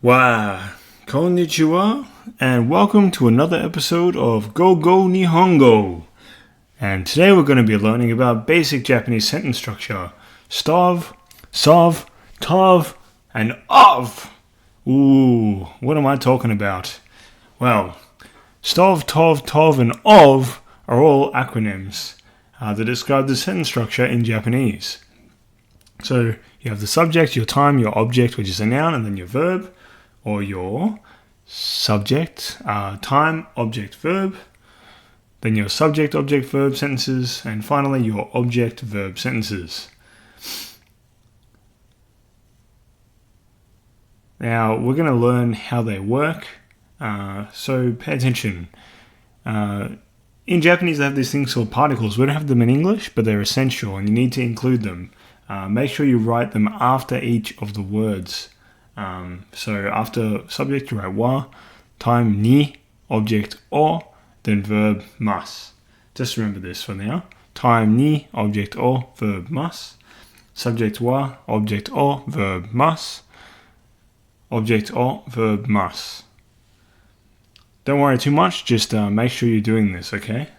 Wow, konnichiwa, and welcome to another episode of GogoNihonGo. And today we're going to be learning about basic Japanese sentence structure. Stov, sov, tov, and of. Ooh, what am I talking about? Well, stov, tov, and of are all acronyms that describe the sentence structure in Japanese. So you have the subject, your time, your object, which is a noun, and then your verb, or your subject, time, object, verb, then your subject, object, verb sentences, and finally your object, verb sentences. Now, we're going to learn how they work, so pay attention. In Japanese, they have these things called particles. We don't have them in English, but they're essential, and you need to include them. Make sure you write them after each of the words. So after subject, you write wa, time ni, object o, then verb mas. Just remember this for now. Time ni, object o, verb mas. Subject wa, object o, verb mas. Object o, verb mas. Don't worry too much, just make sure you're doing this, okay?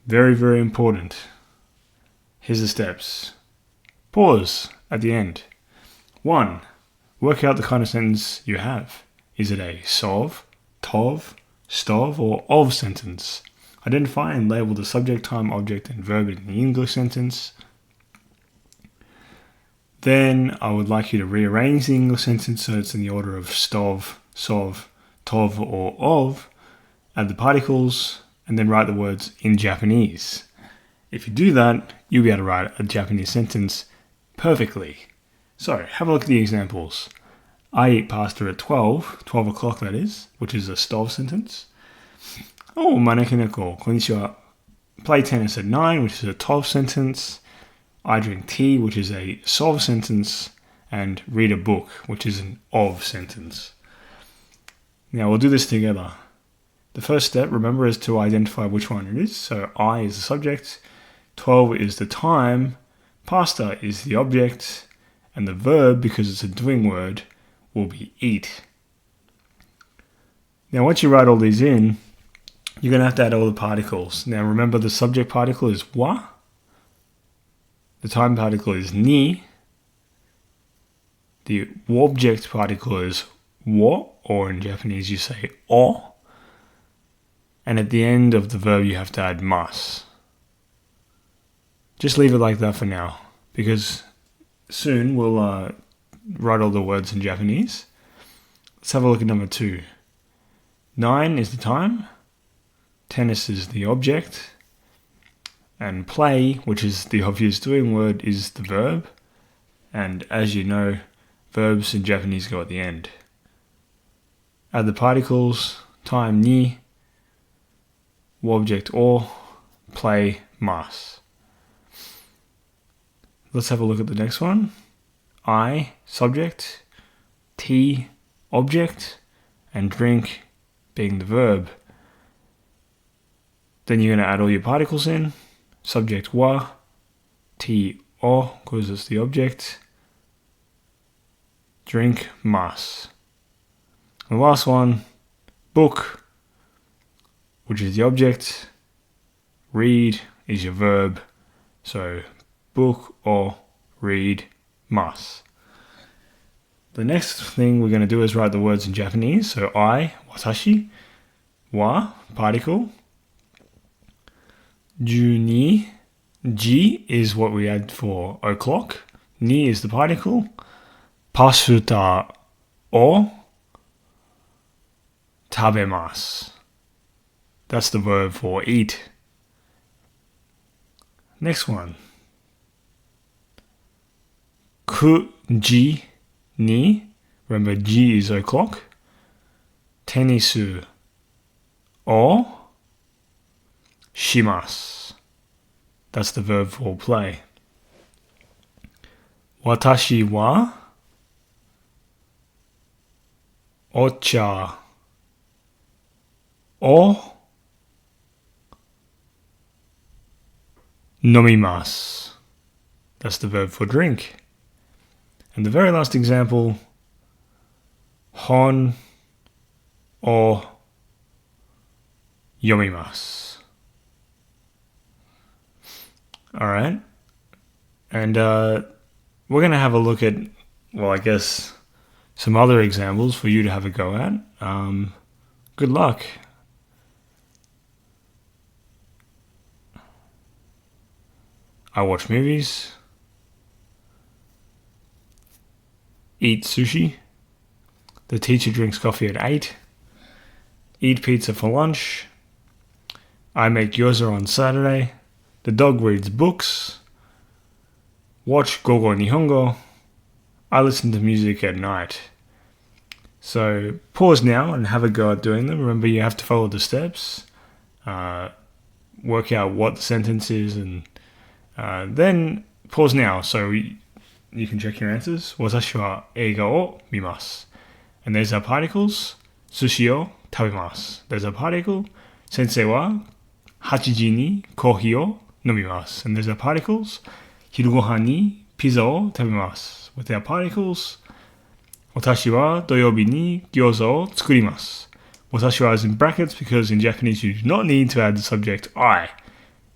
Very, very important. Here's the steps. Pause at the end. 1. Work out the kind of sentence you have. Is it a sov, tov, stov, or of sentence? Identify and label the subject, time, object, and verb in the English sentence. Then I would like you to rearrange the English sentence so it's in the order of stov, sov, tov, or of. Add the particles, and then write the words in Japanese. If you do that, you'll be able to write a Japanese sentence perfectly. So, have a look at the examples. I eat pasta at 12 o'clock that is, which is a stov sentence. Oh, manekineko, konnichiwa. Play tennis at 9, which is a tov sentence. I drink tea, which is a sov sentence. And read a book, which is an of sentence. Now, we'll do this together. The first step, remember, is to identify which one it is. So, I is the subject, 12 is the time, pasta is the object, and the verb, because it's a doing word, will be eat. Now, once you write all these in, you're going to have to add all the particles. Now, remember the subject particle is wa, the time particle is ni, the object particle is wo, or in Japanese you say o, and at the end of the verb you have to add mas. Just leave it like that for now, because soon we'll write all the words in Japanese. Let's have a look at number 2. 9 is the time, tennis is the object, and play, which is the obvious doing word, is the verb. And as you know, verbs in Japanese go at the end. Add the particles, time ni, object o, play mas. Let's have a look at the next one. I, subject, tea, object, and drink being the verb. Then you're going to add all your particles in. Subject wa, tea o, because it's the object. Drink mas. And the last one, book, which is the object. Read is your verb. So book or read mas. The next thing we're going to do is write the words in Japanese. So I, watashi, wa, particle. Juni, ji is what we add for o'clock. Ni is the particle. Pasuta o tabemasu. That's the verb for eat. Next one. Kuji ni, remember ji is o'clock. Tennisu o shimasu. That's the verb for play. Watashi wa ocha o nomimasu. That's the verb for drink. And the very last example, 本を読みます. Alright. And we're going to have a look at, well, I guess, some other examples for you to have a go at. Good luck. I watch movies. Eat sushi. The teacher drinks coffee at 8. Eat pizza for lunch. I make gyoza on Saturday. The dog reads books. Watch GogoNihonGo. I listen to music at night. So pause now and have a go at doing them. Remember, you have to follow the steps. Work out what the sentence is, and then pause now so you can check your answers. 私は映画を見ます. And there's our particles. 寿司を食べます. There's our particle. 先生は8時にコーヒーを飲みます. And there's our particles. 昼ご飯にピザを食べます. With our particles. 私は土曜日に餃子を作ります. 私は is in brackets because in Japanese you do not need to add the subject I.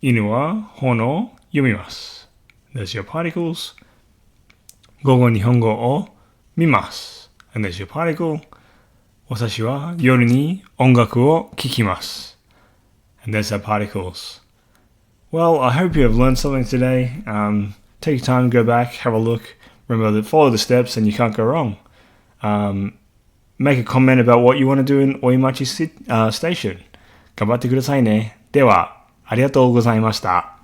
犬は本を読みます. There's your particles. 午後日本語を見ます. And there's your particle. 私は夜に音楽を聴きます. And there's our particles. Well, I hope you have learned something today. Take your time, go back, have a look. Remember that follow the steps and you can't go wrong. Make a comment about what you want to do in Oimachi Station. 頑張ってくださいね。では、ありがとうございました。